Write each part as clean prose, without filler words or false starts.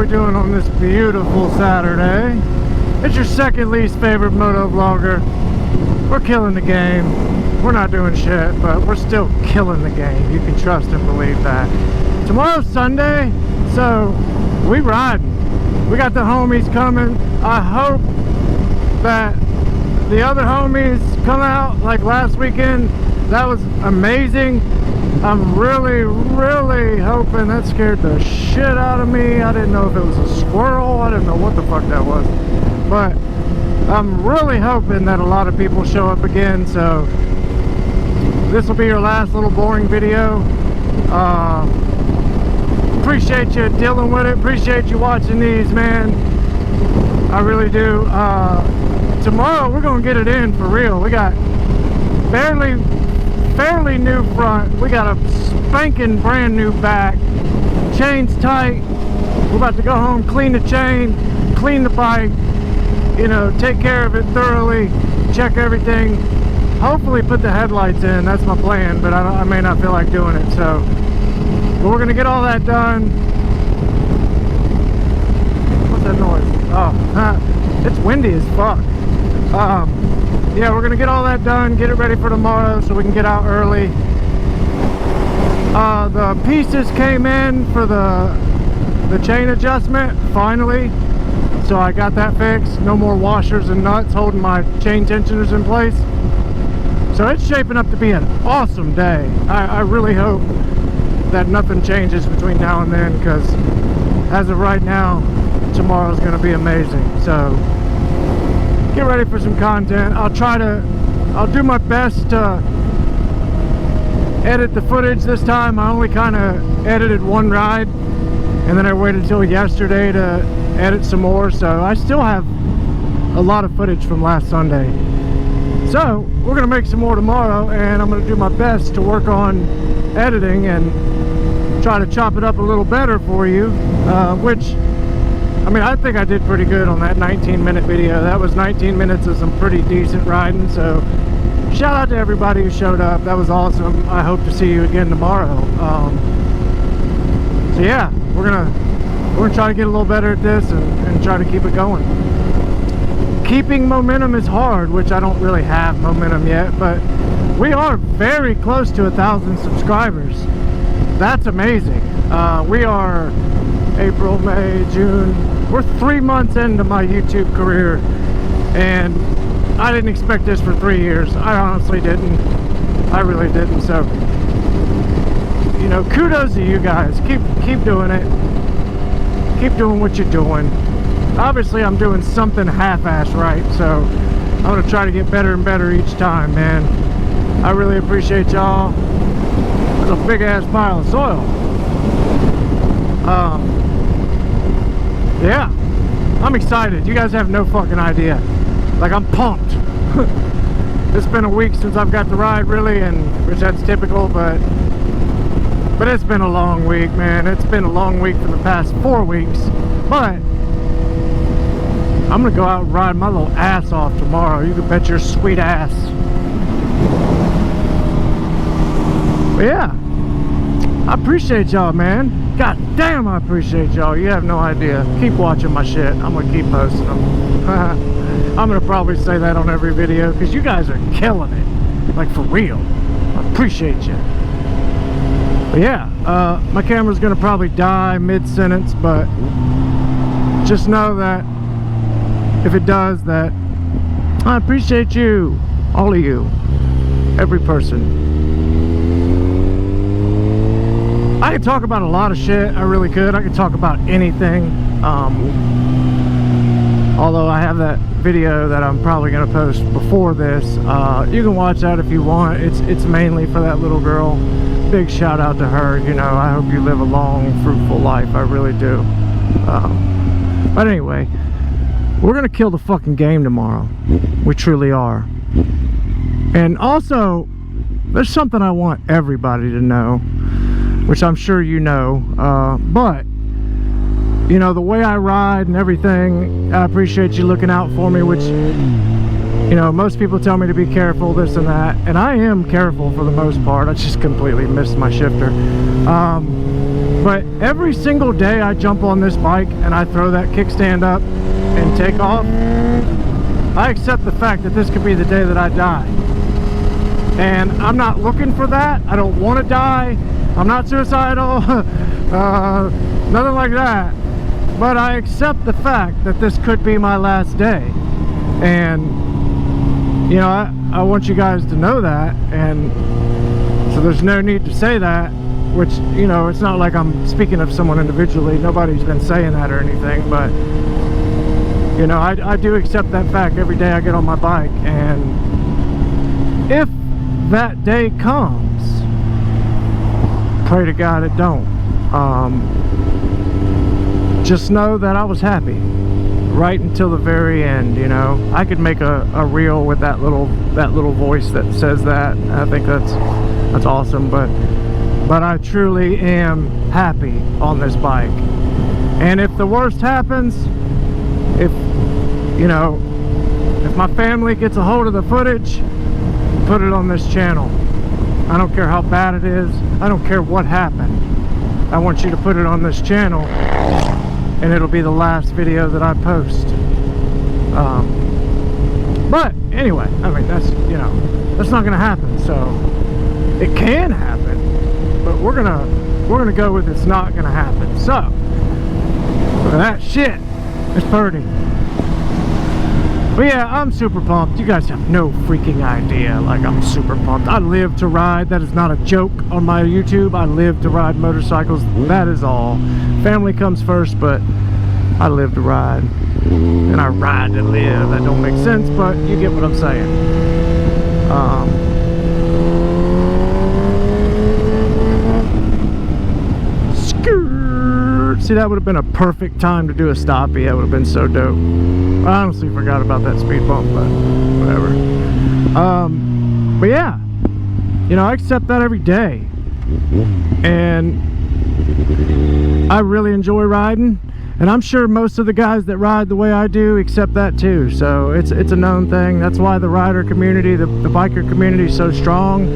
we doing on this beautiful Saturday? It's your second least favorite moto vlogger. We're killing the game. We're not doing shit, but we're still killing the game. You can trust and believe that. Tomorrow's Sunday, so we riding. We got the homies coming. I hope that the other homies come out like last weekend. That was amazing. I'm really hoping. That scared the shit out of me. I didn't know if it was a squirrel. I didn't know what the fuck that was. But I'm really hoping that a lot of people show up again. So this will be your last little boring video. Appreciate you dealing with it. Appreciate you watching these, man. I really do. Tomorrow we're gonna get it in for real. We got fairly new front. We got a spanking brand new back. Chain's tight. We're about to go home, clean the chain, clean the bike, you know, take care of it thoroughly, check everything, hopefully put the headlights in. That's my plan, but I may not feel like doing it. So but we're gonna get all that done. What's that noise? Oh, it's windy as fuck. Yeah, we're gonna get all that done, get it ready for tomorrow so we can get out early. The pieces came in for the chain adjustment finally, so I got that fixed. No more washers and nuts holding my chain tensioners in place. So it's shaping up to be an awesome day. I really hope that nothing changes between now and then, because as of right now, tomorrow's gonna be amazing. So get ready for some content. I'll do my best to edit the footage this time. I only kind of edited one ride, and then I waited till yesterday to edit some more. So I still have a lot of footage from last Sunday. So we're gonna make some more tomorrow, and I'm gonna do my best to work on editing and try to chop it up a little better for you, which, I mean, I think I did pretty good on that 19-minute video. That was 19 minutes of some pretty decent riding. So shout out to everybody who showed up. That was awesome. I hope to see you again tomorrow. So yeah, we're gonna try to get a little better at this and try to keep it going. Keeping momentum is hard, which I don't really have momentum yet, but we are very close to 1,000 subscribers. That's amazing. We are April, May, June. We're 3 months into my YouTube career, and I didn't expect this for 3 years. I honestly didn't. I really didn't. So, you know, kudos to you guys. Keep doing it. Keep doing what you're doing. Obviously, I'm doing something half-ass right, so I'm gonna try to get better and better each time, man. I really appreciate y'all. There's a big-ass pile of soil. Yeah, I'm excited. You guys have no fucking idea. Like, I'm pumped. It's been a week since I've got to ride, really, and which that's typical, but it's been a long week, man. It's been a long week for the past 4 weeks, but I'm gonna go out and ride my little ass off tomorrow. You can bet your sweet ass. But yeah, I appreciate y'all, man. God damn, I appreciate y'all. You have no idea. Keep watching my shit. I'm gonna keep posting them. I'm gonna probably say that on every video, because you guys are killing it. Like, for real. I appreciate you. But yeah, my camera's gonna probably die mid-sentence, but just know that if it does, that I appreciate you. All of you. Every person. I could talk about a lot of shit. I really could. I could talk about anything. Although I have that video that I'm probably going to post before this. You can watch that if you want. It's mainly for that little girl. Big shout out to her. You know, I hope you live a long, fruitful life. I really do. But anyway, we're going to kill the fucking game tomorrow. We truly are. And also, there's something I want everybody to know, which I'm sure you know, but you know, the way I ride and everything, I appreciate you looking out for me, which, you know, most people tell me to be careful, this and that, and I am careful for the most part. I just completely missed my shifter. But every single day I jump on this bike and I throw that kickstand up and take off, I accept the fact that this could be the day that I die. And I'm not looking for that. I don't want to die. I'm not suicidal. Nothing like that. But I accept the fact that this could be my last day. And, you know, I want you guys to know that. And so there's no need to say that. Which, you know, it's not like I'm speaking of someone individually. Nobody's been saying that or anything. But, you know, I do accept that fact every day I get on my bike. And if that day comes, pray to God it don't. Just know that I was happy right until the very end. You know, I could make a reel with that little voice that says that. I think that's awesome. But I truly am happy on this bike. And if the worst happens, if, you know, if my family gets a hold of the footage, put it on this channel. I don't care how bad it is. I don't care what happened. I want you to put it on this channel, and it'll be the last video that I post. But anyway, I mean, that's, you know, that's not gonna happen. So it can happen, but we're gonna go with it's not gonna happen. So look at that shit. It's pretty. But yeah, I'm super pumped. You guys have no freaking idea. Like, I'm super pumped. I live to ride. That is not a joke on my YouTube. I live to ride motorcycles. That is all. Family comes first, but I live to ride. And I ride to live. That don't make sense, but you get what I'm saying. See, that would have been a perfect time to do a stoppie. That would have been so dope. I honestly forgot about that speed bump, but whatever. But yeah, you know, I accept that every day. And I really enjoy riding. And I'm sure most of the guys that ride the way I do accept that too. So it's a known thing. That's why the rider community, the biker community is so strong,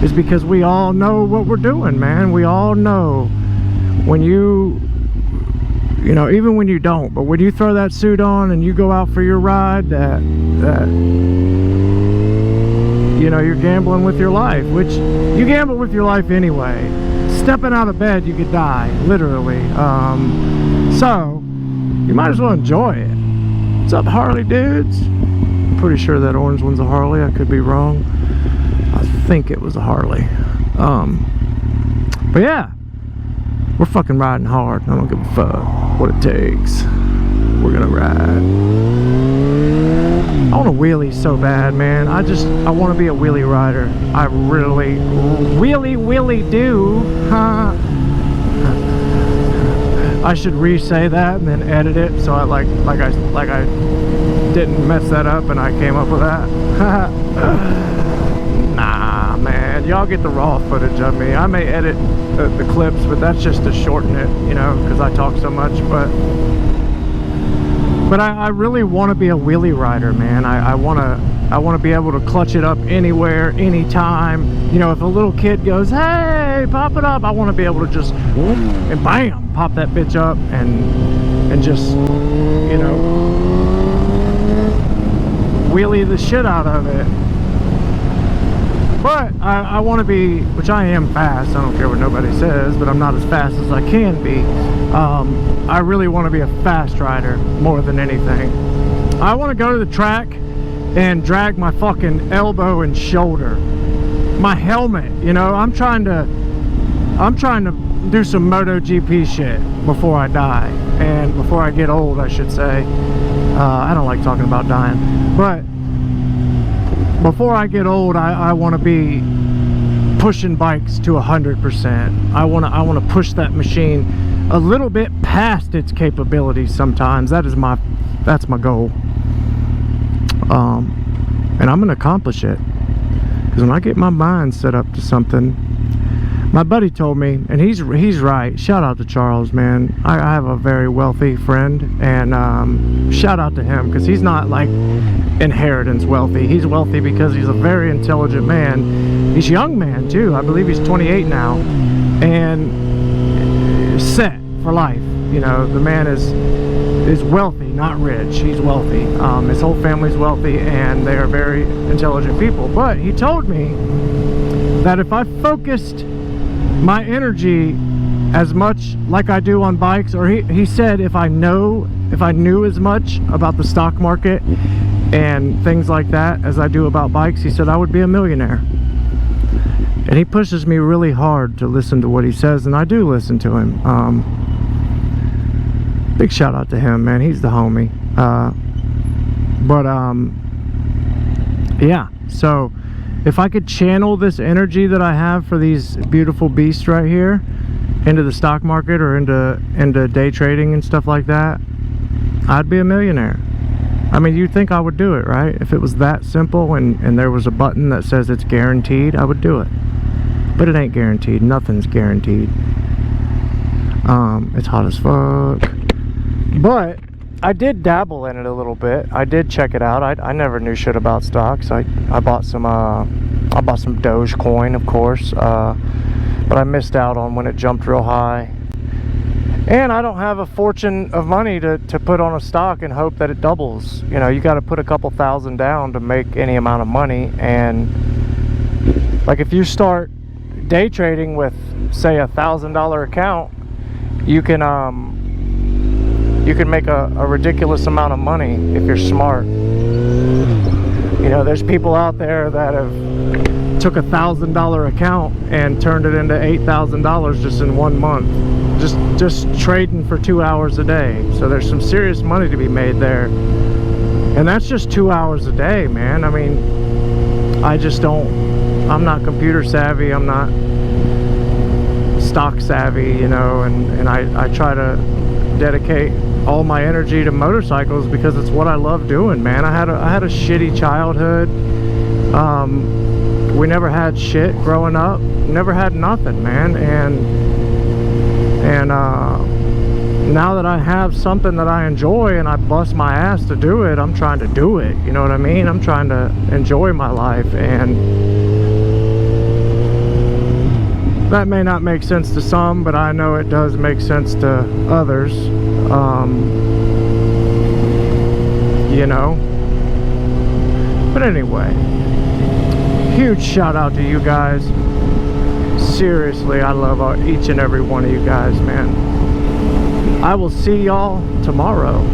is because we all know what we're doing, man. We all know when you know, even when you don't, but when you throw that suit on and you go out for your ride, that you know, you're gambling with your life, which you gamble with your life anyway. Stepping out of bed, you could die, literally. So you might as well enjoy it. What's up, Harley dudes? I'm pretty sure that orange one's a Harley. I could be wrong. I think it was a Harley. But yeah, we're fucking riding hard. I don't give a fuck what it takes. We're gonna ride. I want to wheelie so bad, man. I want to be a wheelie rider. I really do. I should re-say that and then edit it so I like I didn't mess that up and I came up with that. Nah, man. Y'all get the raw footage of me. I may edit the clips, but that's just to shorten it, you know, because I talk so much. But I really want to be a wheelie rider, man. I want to be able to clutch it up anywhere, anytime. You know, if a little kid goes, hey, pop it up, I want to be able to just, and bam, pop that bitch up and just, you know, wheelie the shit out of it. But I want to be, which I am fast, I don't care what nobody says, but I'm not as fast as I can be. I really want to be a fast rider more than anything. I want to go to the track and drag my fucking elbow and shoulder, my helmet, you know. I'm trying to do some MotoGP shit before I die, and before I get old, I should say. I don't like talking about dying, but before I get old, I want to be pushing bikes to 100%. I want to push that machine a little bit past its capabilities sometimes. That's my goal. And I'm going to accomplish it. Because when I get my mind set up to something, my buddy told me, and he's right. Shout out to Charles, man. I have a very wealthy friend, and shout out to him, because he's not like inheritance wealthy. He's wealthy because he's a very intelligent man. He's a young man too. I believe he's 28 now, and set for life. You know, the man is wealthy, not rich. He's wealthy. His whole family's wealthy, and they are very intelligent people. But he told me that if I focused my energy as much like I do on bikes, or he said if I knew as much about the stock market and things like that as I do about bikes, he said I would be a millionaire. And he pushes me really hard to listen to what he says, and I do listen to him. Big shout out to him, man. He's the homie. Yeah, so if I could channel this energy that I have for these beautiful beasts right here into the stock market or into day trading and stuff like that, I'd be a millionaire. I mean, you'd think I would do it, right? If it was that simple and there was a button that says it's guaranteed, I would do it. But it ain't guaranteed. Nothing's guaranteed. It's hot as fuck. But I did dabble in it a little bit. I did check it out. I never knew shit about stocks. I bought some Dogecoin, of course, but I missed out on when it jumped real high. And I don't have a fortune of money to put on a stock and hope that it doubles. You know, you got to put a couple thousand down to make any amount of money. And like if you start day trading with, say, $1,000 account, you can make a ridiculous amount of money if you're smart. You know, there's people out there that have took $1,000 account and turned it into $8,000 just in 1 month, just trading for 2 hours a day. So there's some serious money to be made there, and that's just 2 hours a day, man. I mean, I'm not computer savvy, I'm not stock savvy, you know, and I try to dedicate all my energy to motorcycles because it's what I love doing, man. I had a shitty childhood. We never had shit growing up, never had nothing, man, and now that I have something that I enjoy and I bust my ass to do it, I'm trying to do it, you know what I mean? I'm trying to enjoy my life, and that may not make sense to some, but I know it does make sense to others. You know, but anyway, huge shout out to you guys. Seriously, I love each and every one of you guys, man. I will see y'all tomorrow.